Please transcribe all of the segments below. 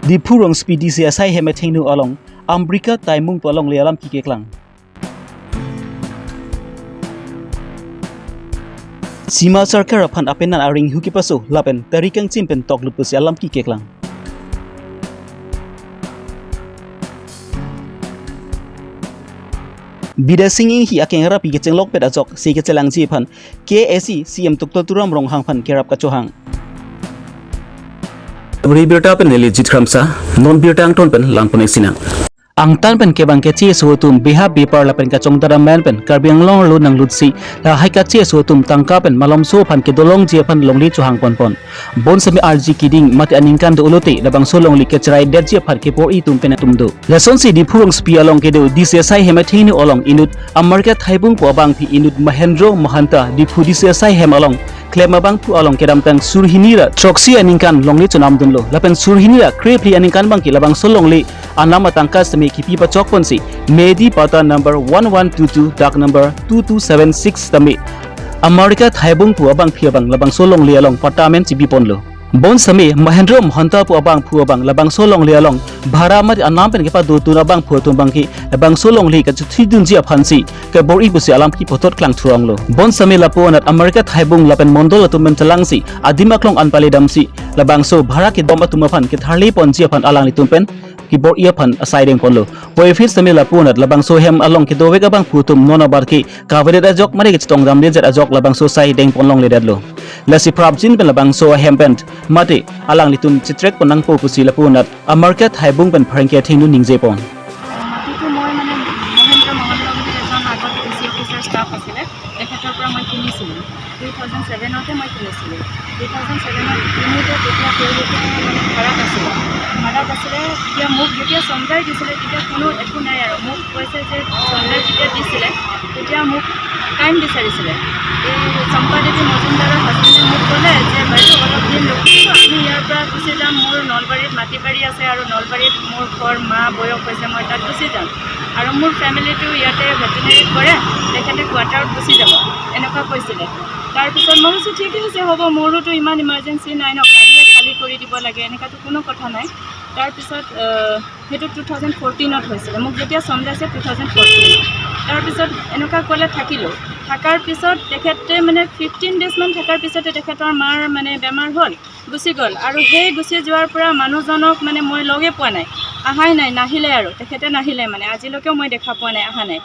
Diphu rong speedy si asai heme thengnu along Ambrika taimung to along le alam ki keklang Sima sarkar aphan apenan aring huki paso lapen Tari kangchim pen tok lupus alam ki keklang Bida singing hi akeng rap ki chenglok pet ajok se ke chelang ji phan KSC CM tuktol turam rong hang phan kerap ka chohang Ribirta pen legit kramsa non birta ang ton pen langpon exina Angtan pen kebang ke chi sutum biha bipar la pen ka chongdara man pen karbiang long lu nang lutsi la hai ka chi sutum tangka pen malom so phan ke dolong je phan longli chuhang pon pon bon sami RG kiding mati aningkan do ulote labang so longli ke chrai det je phan ke por I tum pen tum do lesson si di phurong spi along ke do DCSI hemathini olong inut amarka thaibung po bang phi inut Mahendro Mahanta di phu DCSI hem along Klema bang pu along kedam tang surhinira troxi aningkan longli chunam dunlo lapen surhinira krepli aningkan bang ki labang solongli anama tangka semi kipi pa chokponsi medi pata number 1122 dak number 2276 tami America thaibung pu abang phi abang labang solongli along patamen chibi ponlo Bon sami Mahendro Mahanta pu abang pu abang labang solong li along bhara mat anam pen ke pa du tu abang pu tu bang ki labang solong li ka thi dun ji aphansi ke bor I busi alam ki photot klang thurong lo bon sami laponat America thaibung lapen mondol tu men talangsi adimaklong anpali damsi labang so bhara ki dom atuma phan ke tharli pon ji aphan alang li tumpen ki bor I aphan asai deng ponlo boy fit sami laponat labang so hem along ki dowek abang pu tum nona bar ki kavere da jok mari ki tong dam le jet ajok labang so sai deng ponlong le dadlo lasi prabjin pen labang so hempent mate alang litum chitrek ponang po pusi lapunat amarket haibung pen pharengke thingnu ningje pon matitu moi mane Mahendra Mahanta বুলি এজন আগত DC officer staff আছিল তেখেতৰ পৰা মই কিনিছিলো 2007 তে মই কিনিছিলো 2007 ত কিনোতে তেতিয়া তেওঁলোকে ভাড়াত আছিলে তেতিয়া মোক যেতিয়া সমজাই দিছিলে তেতিয়া কোনো একো নাই আৰু মোক কৈছে যে সমজাই যেতিয়া দিছিলে তেতিয়া মোক টাইম বিচাৰিছিলে এই সম্পাদেৱী মজুমদাৰৰ হাজবেণ্ডে মোক ক'লে যে বাইদেউ অলপ দিন ৰখিব আমি ইয়াৰ পৰা গুচি যাম মোৰ নলবাৰীত মাটি বাৰী আছে আৰু নলবাৰীত মোৰ ঘৰ মা বয়স হৈছে মই তাত গুচি যাম আৰু মোৰ ফেমিলিটো ইয়াতে ভেটেনেৰীত কৰে তেখেতে কোৱাৰ্টাৰত গুচি যাব এনেকুৱা কৈছিলে তাৰপিছত মই কৈছোঁ ঠিক আছে হ'ব মোৰোতো ইমান ইমাৰ্জেঞ্চি নাই ন গাড়ীয়ে খালী কৰি দিব লাগে এনেকুৱাতো কোনো কথা নাই তাৰপিছত সেইটো 2014ত হৈছিলে মোক যেতিয়া সমজাইছে 2014 তাৰপিছত এনেকুৱা ক'লে থাকিলোঁ থাকাৰ পিছত তেখেতে মানে 15 ডেজ মান থাকাৰ পিছতে তেখেতৰ মাৰ মানে বেমাৰ হ'ল গুচি গ'ল আৰু সেই গুচি যোৱাৰ পৰা মানুহজনক মানে মই লগে পোৱা নাই আহাই নাই নাহিলে আৰু তেখেতে নাহিলে মানে আজিলৈকেও মই দেখা পোৱা নাই আহা নাই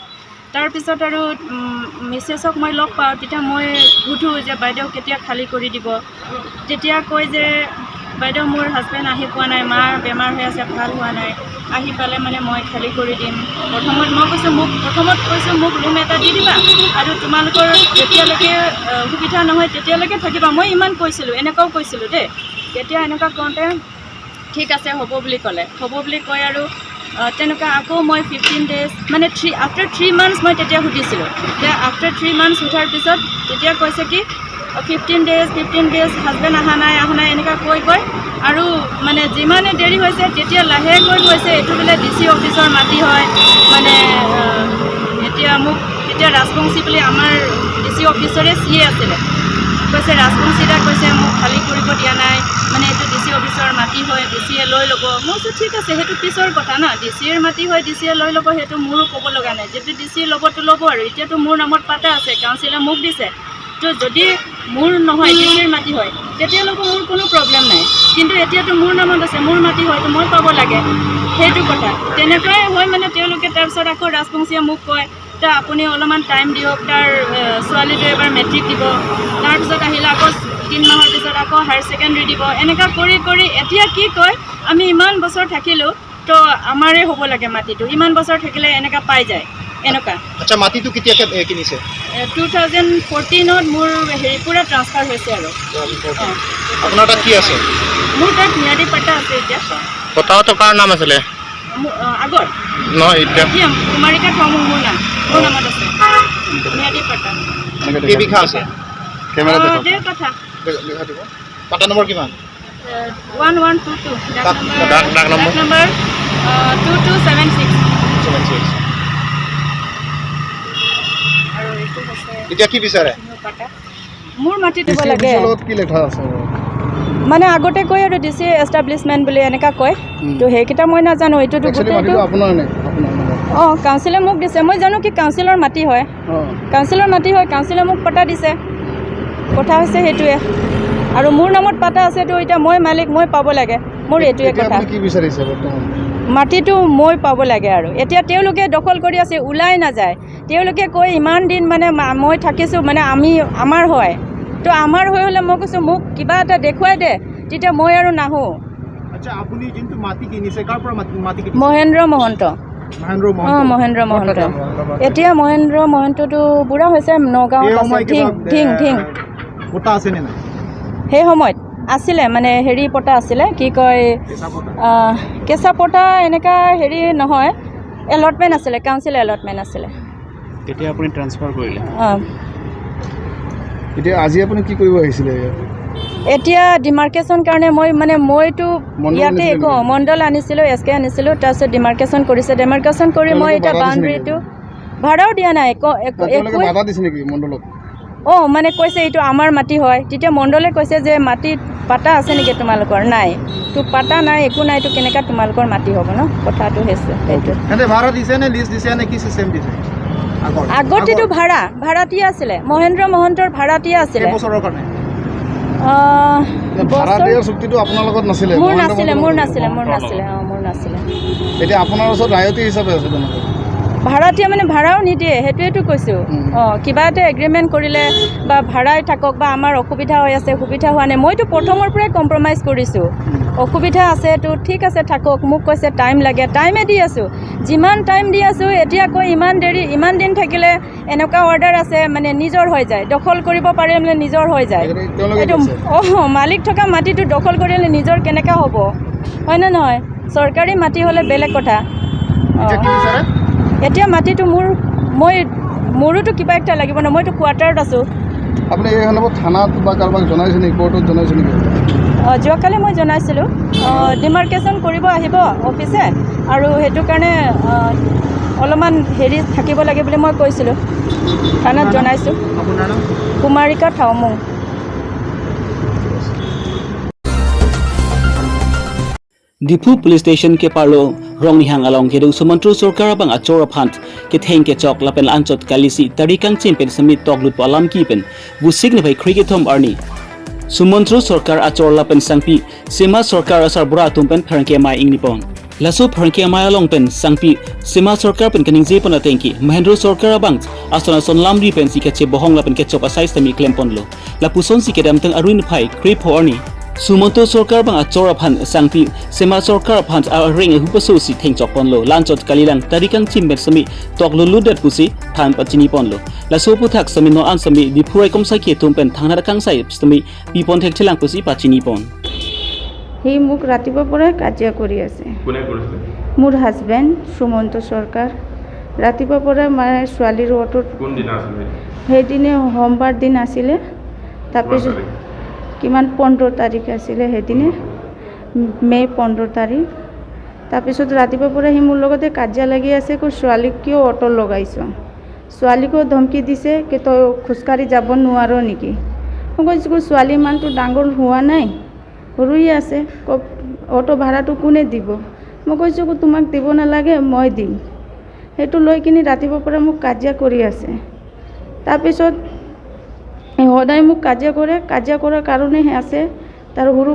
তাৰপিছত আৰু মিছেছক মই লগ পাওঁ তেতিয়া মই সুধোঁ যে বাইদেউ কেতিয়া খালী কৰি দিব তেতিয়া কয় যে বাইদেউ মোৰ হাজবেণ্ড আহি পোৱা নাই মাৰ বেমাৰ হৈ আছে ভাল হোৱা নাই আহি পালে মানে মই খালী কৰি দিম প্ৰথমত মই কৈছোঁ মোক ৰুম এটা দি দিবা আৰু তোমালোকৰ যেতিয়ালৈকে সুবিধা নহয় তেতিয়ালৈকে থাকিবা মই ইমান কৈছিলোঁ এনেকুৱাও কৈছিলোঁ দেই তেতিয়া এনেকুৱা কওঁতে ঠিক আছে হ'ব বুলি ক'লে হ'ব বুলি কয় আৰু তেনেকুৱা আকৌ মই 15 ডেজ মানে আফটাৰ 3 মান্থছ মই তেতিয়া সুধিছিলোঁ যে আফটাৰ 3 মান্থছ সোধাৰ পিছত তেতিয়া কৈছে কি 15 ডেজ হাজবেণ্ড অহা নাই এনেকুৱা কৈ আৰু মানে যিমানে দেৰি হৈছে তেতিয়া লাহেকৈ কৈছে এইটো বোলে ডিচি অফিচৰ মাটি হয় মানে এতিয়া মোক তেতিয়া ৰাজবংশী বুলি আমাৰ ডিচি অফিচৰে চিএ আছিলে কৈছে ৰাজবংশীদা কৈছে মোক খালী কৰিব দিয়া নাই মানে এইটো ডিচি অফিচৰ মাটি হয় ডিচিয়ে লৈ ল'ব মই কৈছোঁ ঠিক আছে সেইটো পিছৰ কথা না ডিচিৰ মাটি হয় ডিচিয়ে লৈ ল'ব সেইটো মোৰো ক'ব লগা নাই যদি ডিচি ল'বতো ল'ব আৰু এতিয়াতো মোৰ নামত পাতা আছে কাউন্সিলে মোক দিছে তো যদি মোৰ নহয় ডিচিৰ মাটি হয় তেতিয়ালৈকে মোৰ কোনো প্ৰব্লেম নাই কিন্তু এতিয়াতো মোৰ নামত আছে মোৰ মাটি হয়তো মই পাব লাগে সেইটো কথা তেনেকুৱাই হয় মানে তেওঁলোকে তাৰপিছত আকৌ ৰাজবংশীয়ে মোক কয় তা আপুনি অলপমান টাইম দিয়ক তাৰ ছোৱালীটো এবাৰ মেট্ৰিক দিব তাৰপিছত আহিলে আকৌ 3 মাহৰ পিছত আকৌ হায়াৰ ছেকেণ্ডেৰী দিব এনেকুৱা কৰি এতিয়া কি কয় আমি ইমান বছৰ থাকিলোঁ তো আমাৰে হ'ব লাগে মাটিটো ইমান বছৰ থাকিলে এনেকুৱা পাই যায় এনেকুৱা আচ্ছা মাটিটো কেতিয়াকে কিনিছে 2014ত মোৰ হেৰি পুৰা ট্ৰান্সফাৰ হৈছে আৰু আপোনাৰ তাত কি আছে মোৰ তাত ম্যাদী পাট্টা আছে এতিয়া পটাটো কাৰ নাম আছিলে আগৰ নহয় এতিয়া কুমাৰিকা থমু মোৰ নামত আছে ম্যাদী পাট্টা কেই বিঘা আছে কেমেৰা দেখক দেৰ কথা লিখা দিব পাট্টা নম্বৰ কিমান 1122 ডাক নম্বৰ 2276 এতিয়া কি বিচাৰে মোৰ মাটি দিব লাগে কি লেখা আছে মানে আগতে কয় আৰু ডিচি এষ্টাব্লিছমেণ্ট বুলি এনেকুৱা কয় তো সেইকেইটা মই নাজানো এইটোতো গোটেইটো অঁ কাউন্সিলে মোক দিছে মই জানো কি কাউন্সিলৰ মাটি হয় কাউন্সিলৰ মাটি হয় কাউন্সিলে মোক পটা দিছে কথা হৈছে সেইটোৱে আৰু মোৰ নামত পাতা আছে তো এতিয়া মই মালিক মই পাব লাগে মোৰ এইটোৱে কথা মাটিটো মই পাব লাগে আৰু এতিয়া তেওঁলোকে দখল কৰি আছে ওলাই নাযায় তেওঁলোকে কয় ইমান দিন মানে মই থাকিছোঁ মানে আমাৰ হয় তো আমাৰ হৈ হ'লে মই কৈছোঁ মোক কিবা এটা দেখুৱাই দে তেতিয়া মই আৰু নাহোঁ মহেন্দ্ৰ মহন্ত অঁ মহেন্দ্ৰ মহন্ত এতিয়া মহেন্দ্ৰ মহন্তটো বুঢ়া হৈছে নগাঁৱত আছে ঢিং সেই সময়ত আছিলে মানে হেৰি পটা আছিলে কি কয় কেঁচা পটা এনেকুৱা হেৰি নহয় এলটমেণ্ট আছিলে কাউন্সিল এলটমেণ্ট আছিলে এতিয়া আপুনি ট্ৰান্সফাৰ কৰিলে অঁ এতিয়া আজি আপুনি কি কৰিব আহিছিলে এতিয়া ডিমাৰ্কেশ্যন কাৰণে মইতো ইয়াতে একো মণ্ডল আনিছিলোঁ এছ কে আনিছিলোঁ তাৰপিছত ডিমাৰ্কেশ্যন কৰিছে ডিমাৰ্কেশ্যন কৰি মই এতিয়া বাউণ্ডেৰীটো ভাড়াও দিয়া নাই অঁ মানে কৈছে এইটো আমাৰ মাটি হয় তেতিয়া মণ্ডলে কৈছে যে মাটিত পাটা আছে নেকি তোমালোকৰ নাই তো পাটা নাই একো নাই তো কেনেকৈ তোমালোকৰ মাটি হ'ব ন কথাটো হৈছে সেইটো আগতেতো ভাড়াতীয়া আছিলে মহেন্দ্ৰ মহন্তৰ ভাড়াতীয়া আছিলে মোৰ নাছিলে ভাড়াতীয়া মানে ভাড়াও নিদিয়ে সেইটোৱেতো কৈছোঁ অঁ কিবা এটা এগ্ৰিমেণ্ট কৰিলে বা ভাড়াই থাকক বা আমাৰ অসুবিধা হৈ আছে সুবিধা হোৱা নাই মইতো প্ৰথমৰ পৰাই কম্প্ৰমাইজ কৰিছোঁ অসুবিধা আছে তো ঠিক আছে থাকক মোক কৈছে টাইম লাগে টাইমে দি আছোঁ যিমান টাইম দি আছোঁ এতিয়া কৈ ইমান দিন থাকিলে এনেকুৱা অৰ্ডাৰ আছে মানে নিজৰ হৈ যায় দখল কৰিব পাৰে মানে নিজৰ হৈ যায় এইটো অঁ মালিক থকা মাটিটো দখল কৰিলে নিজৰ কেনেকুৱা হ'ব হয়নে নহয় চৰকাৰী মাটি হ'লে বেলেগ কথা এতিয়া মাটিটো মোৰোতো কিবা একটা লাগিব ন মইতো কোৱাৰ্টাৰত আছোঁ যোৱাকালি মই জনাইছিলোঁ ডিমাৰ্কেশ্যন কৰিব আহিব অফিচে আৰু সেইটো কাৰণে অলপমান হেৰি থাকিব লাগে বুলি মই কৈছিলোঁ থানাত জনাইছোঁ Kumarika থাওমুং Diphu Police Station ke parlo rong nihang along ke sumantu sarkar bang achor aphan ke theng ke chok lapen anchot kalisi Tari kangchim pen samit toglut palam ki pen busik ne bhai cricket thom arni sumantu sarkar achor lapen sangpi sima sarkar asar bura tumpen pharke mai ingnipon laso pharke mai along pen sangpi sima sarkar pen kaning je pona tengki Mahendra sarkar bang asona son lamri pen si ke che bohong lapen ke chok asai stami klempon lo lapuson si ke dam teng aruin phai crip horni Sumonto sarkar bang achor aphan sangpi sema sarkar aphan a ring hupaso si thengchok ponlo lanchot kalilang tarikang chimber sami toklo ludet pusi than pachini ponlo la sopu thak sami no an sami diphurai komsa ke tumpen thangna kangsai sami pipon thek chelang pusi pachini pon হি মোক ৰাতিপুৱাৰ পৰাই কাজিয়া কৰি আছে কোনে কৰিছে মোৰ husband Sumanta সৰকাৰ ৰাতিপুৱাৰ পৰাই মানে ছোৱালীৰ অটোত কোন দিন আছিল সেইদিনে সোমবাৰ দিন আছিলে তাৰপিছত কিমান 15 তাৰিখ আছিলে সেইদিনে মে 15 তাৰিখ তাৰপিছত ৰাতিপুৱাৰ পৰা সি মোৰ লগতে কাজিয়া লাগি আছে কৈ ছোৱালীক কিয় অটো লগাইছ ছোৱালীকো ধমকি দিছে কি তই খোজকাঢ়ি যাব নোৱাৰ নেকি মই কৈছোঁ ছোৱালী ইমানটো ডাঙৰ হোৱা নাই সৰুই আছে অটো ভাড়াটো কোনে দিব মই কৈছোঁ তোমাক দিব নালাগে মই দিম সেইটো লৈ কিনি ৰাতিপুৱাৰ পৰা মোক কাজিয়া কৰি আছে তাৰপিছত সদায় মোক কাজিয়া কৰাৰ কাৰণে আছে তাৰ সৰু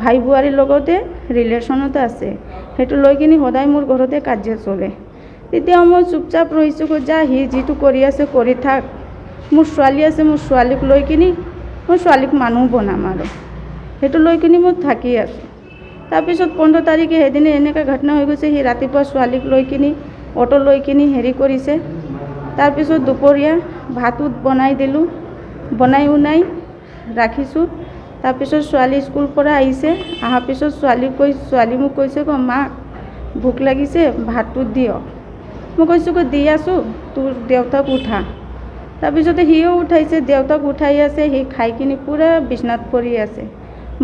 ভাই বোৱাৰীৰ লগতে ৰিলেশ্যনতে আছে সেইটো লৈ কিনি সদায় মোৰ ঘৰতে কাজিয়া চলে তেতিয়া মই চুপচাপ ৰহিছোঁ যা সি যিটো কৰি আছে কৰি থাক মোৰ ছোৱালী আছে মোৰ ছোৱালীক লৈ কিনি মই ছোৱালীক মানুহ বনাম আৰু সেইটো লৈ কিনি মই থাকি আছোঁ তাৰপিছত 15 তাৰিখে সেইদিনে এনেকুৱা ঘটনা হৈ গৈছে সি ৰাতিপুৱা ছোৱালীক লৈ কিনি অটো লৈ কিনি হেৰি কৰিছে তাৰপিছত দুপৰীয়া ভাতত বনাই দিলোঁ বনাই উনাই ৰাখিছোঁ তাৰপিছত ছোৱালী স্কুল পৰা আহিছে অহাৰ পিছত ছোৱালী মোক কৈছে মা ভোক লাগিছে ভাতটো দিয়ক মই কৈছোঁ দি আছোঁ তোৰ দেউতাক উঠা তাৰপিছতে সিও উঠাইছে দেউতাক উঠাই আছে সি খাই কিনি পূৰা বিছনাত পৰি আছে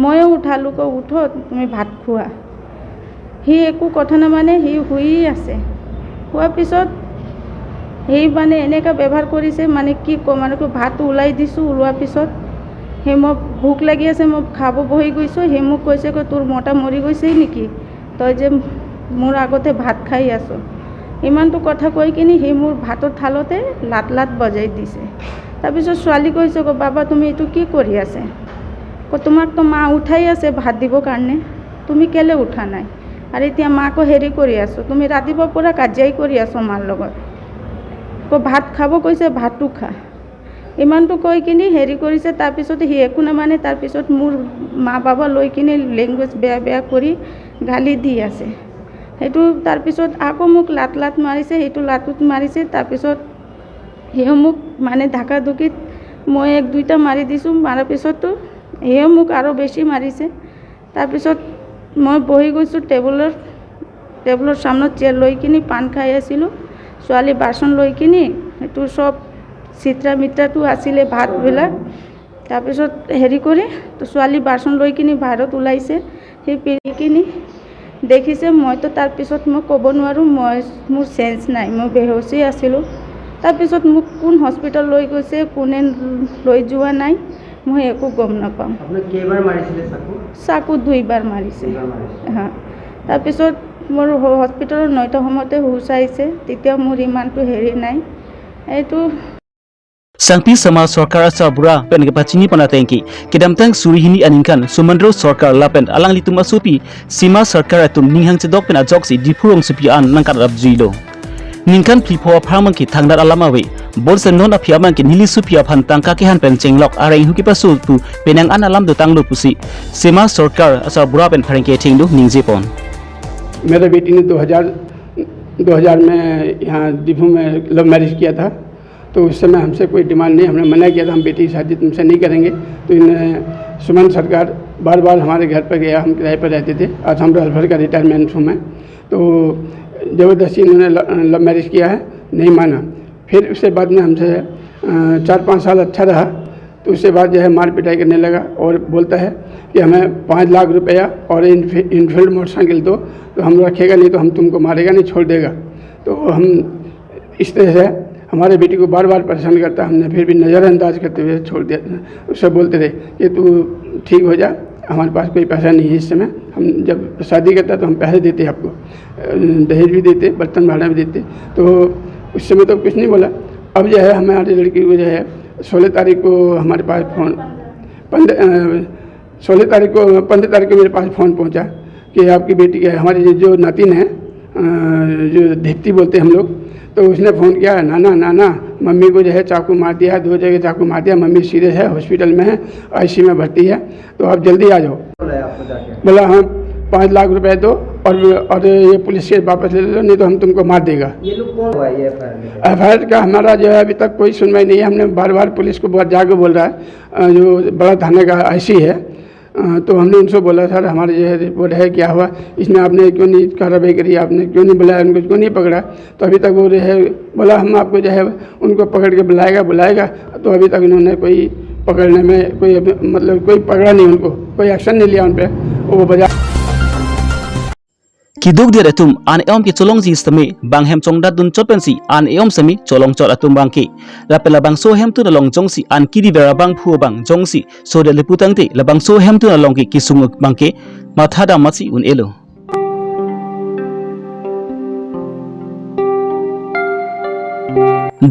ময়ো উঠালোঁ উঠো তুমি ভাত খোৱা সি একো কথা নামানে সি শুই আছে হোৱাৰ পিছত সেই মানে এনেকুৱা ব্যৱহাৰ কৰিছে মানে কি ক'ম আৰু ভাত ওলাই দিছোঁ ওলোৱাৰ পিছত সেই মই ভোক লাগি আছে, মই খাব বহি গৈছোঁ, সেই মোক কৈছে তোৰ মতা মৰি গৈছেই নেকি, তই যে মোৰ আগতে ভাত খাই আছোঁ। ইমানটো কথা কৈ কিনি সেই মোৰ ভাতৰ থালতে লাত লাত বজাই দিছে। তাৰপিছত ছোৱালী কৈছে বাবা তুমি এইটো কি কৰি আছে, তোমাক তো মা উঠাই আছে ভাত দিবৰ কাৰণে, তুমি কেলে উঠা নাই, আৰু এতিয়া মাকো হেৰি কৰি আছোঁ, তুমি ৰাতিপুৱাৰ পৰা কাজিয়াই কৰি আছো মাৰ লগত, ভাত খাব কৈছে ভাতটো খা। ইমানটো কৈ কিনি হেৰি কৰিছে। তাৰপিছত সি একো নামানে, তাৰপিছত মোৰ মা বাবা লৈ কিনি লেংগুৱেজ বেয়া বেয়া কৰি গালি দি আছে। সেইটো তাৰপিছত আকৌ মোক লাত লাত মাৰিছে, সেইটো লাতত মাৰিছে। তাৰপিছত সিও মোক মানে ঢাকা ধুকিত মই এক দুইটা মাৰি দিছোঁ, মাৰাৰ পিছতো সিও মোক আৰু বেছি মাৰিছে। তাৰপিছত মই বহি গৈছোঁ টেবুলৰ সামনত চেয়াৰ লৈ কিনি পাণ খাই আছিলোঁ, ছোৱালী বাচন লৈ কিনি সেইটো চব চিত্ৰা মিত্ৰাটো আছিলে ভাতবিলাক। তাৰপিছত হেৰি কৰি তো ছোৱালী বাচন লৈ কিনি বাহিৰত ওলাইছে, সেই পিন্ধি কিনি দেখিছে। মইতো তাৰপিছত মই ক'ব নোৱাৰোঁ, মোৰ চেঞ্জ নাই, মই বেহচি আছিলোঁ। তাৰপিছত মোক কোন হস্পিটেল লৈ গৈছে, কোনে লৈ যোৱা নাই, মই একো গম নাপাওঁ। চাকু 2 বাৰ মাৰিছে। হা, তাৰপিছত মোৰ হস্পিটেলত 9টা সময়তে হুচ আহিছে, তেতিয়া মোৰ ইমানটো হেৰি নাই। এইটো Sangpi sama Sarkar asal bura pen ke pacini pana tengki kedam tang surihini aningkan Sumandro Sarkar lapen alang litum asupi sima Sarkar atum ninghang cedok pen ajok si dipurong sepi an nangkat abjuilo ningkan plipo aphamang ki thangdat alamawe bolsen non aphiamang ki nili supi aphan tangka ki han pen chenglok areng huki pasu tu penang an alam do tanglo pusi sima Sarkar asal bura pen pharengke thingdu ningjepon मेरे बेटी ने 2000 में यहाँ डिफू में love marriage किया था, तो उस समय हमसे कोई डिमांड नहीं, हमने मना किया था हम बेटी की शादी तुमसे नहीं करेंगे। तो इन सुमन सरकार बार बार हमारे घर पर गया, हम किराए पर रहते थे, आज हम रल्फर का रिटायरमेंट हूँ मैं, तो ज़बरदस्ती इन्होंने लव मैरिज किया है, नहीं माना। फिर उसके बाद में हमसे 4-5 साल अच्छा रहा, तो उसके बाद जो है मार पिटाई करने लगा और बोलता है कि हमें 5 लाख रुपया और इनफील्ड मोटरसाइकिल दो, तो हम रखेगा नहीं तो हम तुमको मारेगा नहीं, छोड़ देगा। तो हम इस तरह से हमारे बेटी को बार बार परेशान करता, हमने फिर भी नज़रअंदाज करते हुए छोड़ दिया। उससे बोलते रहे कि तू ठीक हो जा, हमारे पास कोई पैसा नहीं है इस समय, हम जब शादी करता तो हम पैसे देते आपको, दहेज भी देते, बर्तन भाड़ा भी देते। तो उस समय तो कुछ नहीं बोला। अब जो है हमारी लड़की को जो है 16 तारीख को हमारे पास फ़ोन 15 तारीख को मेरे पास फ़ोन पहुंचा कि आपकी बेटी के हमारी जो नातिन है, जो दीप्ति बोलते हैं हम लोग, तो उसने फ़ोन किया, नाना मम्मी को जो है चाकू मार दिया, 2 जगह चाकू मार दिया, मम्मी सीरियस है, हॉस्पिटल में है, आईसीयू में भर्ती है, तो आप जल्दी आ जाओ। बोला हाँ 5 लाख रुपए दो और ये पुलिस केस वापस ले लो, नहीं तो हम तुमको मार देगा। ये लोग कौन हुआ ये एफआईआर का हमारा जो है अभी तक कोई सुनवाई नहीं है। हमने बार बार पुलिस को बहुत जाकर बोल रहा है, जो बड़ा थाने का आईसी है, तो हमने उनसे बोला सर हमारे जो है रिपोर्ट है, क्या हुआ, इसमें आपने क्यों नहीं कार्रवाई करी, आपने क्यों नहीं बुलाया, उनको क्यों नहीं पकड़ा। तो अभी तक वो जो है बोला हम आपको जो है उनको पकड़ के बुलाएगा, तो अभी तक उन्होंने कोई पकड़ने में कोई मतलब कोई पकड़ा नहीं, उनको कोई एक्शन नहीं लिया उन पर। वो बजा Kiduk dia atum an eom ki cholong ji stami bang hem chongda dun chotpensi an eom sami cholong chot atum bangki lapela bang so hem tu na long jongsi an kiri vera bang phu bang jongsi so de liputang te la bang so hem tu na long ki kisung bangke mathada masi un elo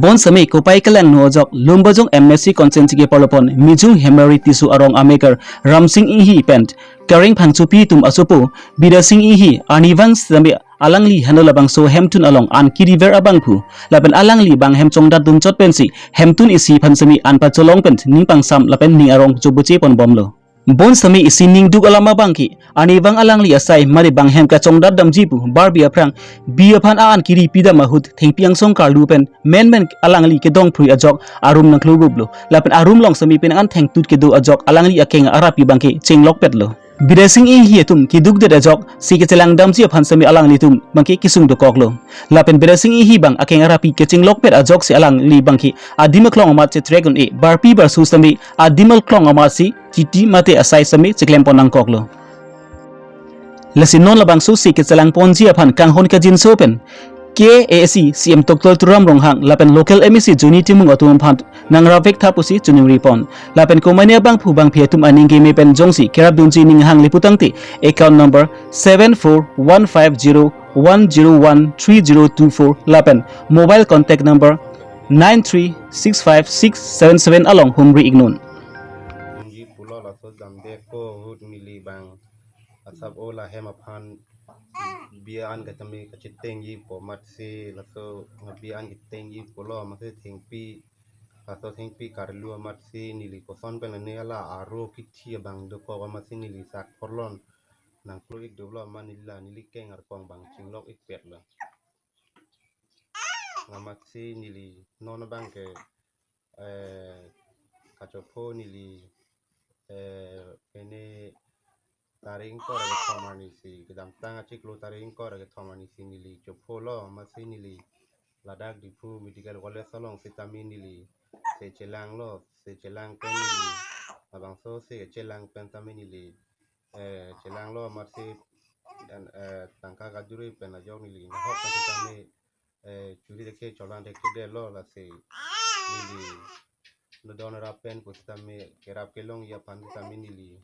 bon sami kopai kalang no jok lumbajong MSc consent ge polopon mijung hemorrhage tisu arong ameker ramsing ihi pent karing phangchupi tum asupo bidasing ihi anivang sami alangli hanola bangso hemtun along an kiriver abangphu lapen alangli bang hemchongda dun chot pensi hemtun isi phansami anpa cholong pent ningpang sam lapen ning arong chubuche pon bomlo bon sami isi ning duk alama bangki anivang alangli asai mari bang hem ka chongda damjipu barbi aprang bi aphan an kiri pida mahut thengpiang song karlu pen men alangli ke dong phrui ajok arum nangklu gublo lapen arum long sami pen an theng tut ke do ajok alangli akenga arapi bangki chenglok petlo Bidasing ihi tum kiduk de ajok si ke celang damji aphan sami alang litum bangki kisung do koklo lapen bidasing ihi bang akeng arapi ke chinglok pet ajok si alang li bangki adimal klong amat che dragon e barpi versus sami adimal klong amat si titi mate asai sami chiklem ponang koklo lasin non labang su si ke celang ponji aphan kanghon ka jin sopen KAC CM Dr. Turam Ronghang lapen local MEC Juni Timung atum phant nangra vek thapusi chuning ripon lapen komania bang phu bang phetum aning game pen jongsi kerap dunji ning hang liputangti account number 741501013024 lapen mobile contact number 9365677 along humri ignun Inji pulo la so jamde ko hut mili bang asap ola hem aphan bian ka tami ka chitengi po matsi la so bian chitengi pulo matsi thingpi la so thingpi karlu matsi nili ko son pen ne ala aro kithi bang do ko matsi nili sak korlon nang pro ik dublo manila nili keng ar kong bang chinglok ik pet la ngamatsi nili non bang ke kachopo nili ini Tari ko ra thomani si kedam tanga chiklo Tari ko ra thomani si nili chopo lo masi nili ladak Diphu medical college salong vitamin nili se chelang lo se chelang pen nili abang so se chelang pen tamin nili chelang lo masi dan tangka kaduri pen ajong nili na hok kan tami curi de ke cholan de ke lo la se nili Nodon rapen pustami kerap kelong ya pan tamin nili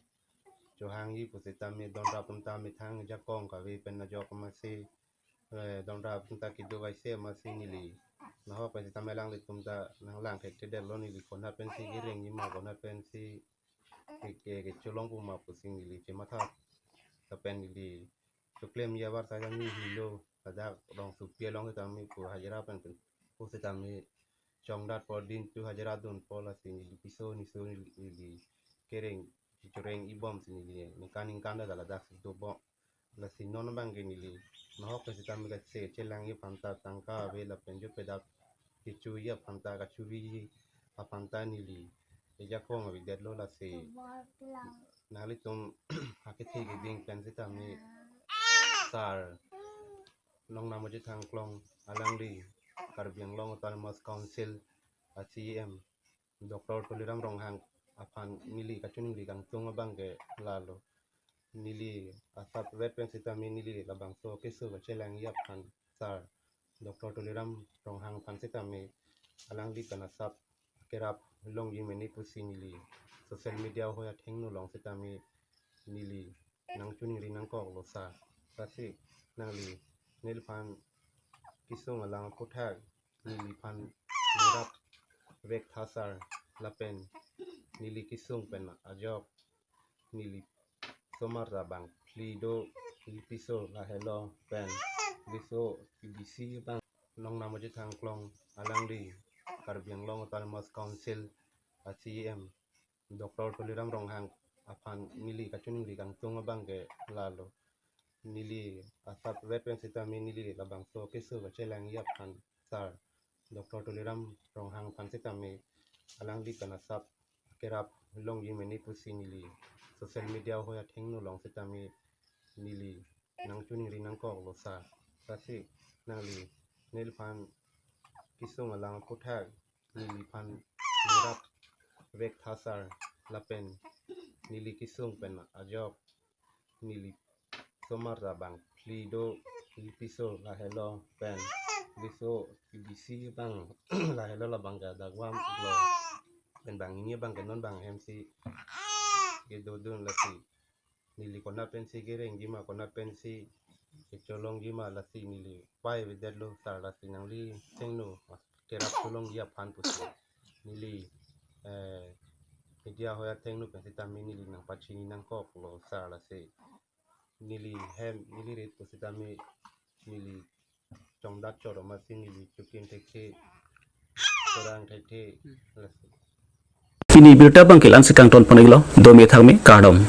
Johangi pusitami don rapun tami thang jakong ka vi pen na jok masi don rapun ta kido vai se masi nili na ho pa tami lang le tumta nang lang ke de lo nili kona pen si gireng ni ma kona pen si ke cholong pu ma pusing nili che matha ta pen nili chuklem ya war sa ni hilo ada dong su pie long tami pu hajara pen pusitami chong dat por din tu hajara don pola si nili piso ni so nili kereng Jureng ibom sini dia, nikaning kanda dalam dak itu bo, la sinon bang gini li, nah kau kita mereka celang ye panta tangka vela penju pedak kicu ye panta kacuri apanta nili, eja kau ngawi deadlo la si, nali tum hakiti giding pensi tami sar, long nama je thang klong alang di, karbiang long autonomous council, ACM, Dr. Tuliram Ronghang aphan nili kacun nili kang tung bang ke lalo nili asap red pen sitami nili labang so kesu chelang yap kan sar Dr. Tuliram Ronghang pan sitami alang di kan asap kerap long yi meni pusi nili social media hoya thengnu long sitami nili nang chuni ri nang kok lo sa kasi nang li nil pan kisung alang puthak nili pan nirap vek thasar lapen nili kisung pen ajok nili somar rabang lido lipiso la hello pen liso BBC bang long namo je thang klong alang di karbiang long autonomous council ACM Dr. Tuliram Ronghang aphan nili kacun nili kang tung bang ke lalo nili asap red pen sitami nili labang so kesu chelang yap kan sar Dr. Tuliram Ronghang pan sitami alang di kan asap kerap long yi meni pusi nili social media hoya thengnu long sitami nili nang chuni ri nang kok lo sa kasi nang li nil pan kisung alang puthak nili pan nirap vek thasar lapen nili kisung pen ajok nili somar rabang lido lipiso la hello pen liso BBC bang la hello la bang da gwam lo ben bang ini bang kenon bang MC gitu dun lasi nili kona pensi gereng gima kona pensi colong gima lasi nili pai videt lo sar lasi nang li tengno kerap colong dia pan pusi nili media hoya tengno pensi tami nili nang pachini nang kok lo sar lasi nili hem nili ret pusi tami nili chongdat choro masi nili chukin tekhe orang tekhe lasi Fini birta bangkil an sekang ton paniglo domi thangme kardom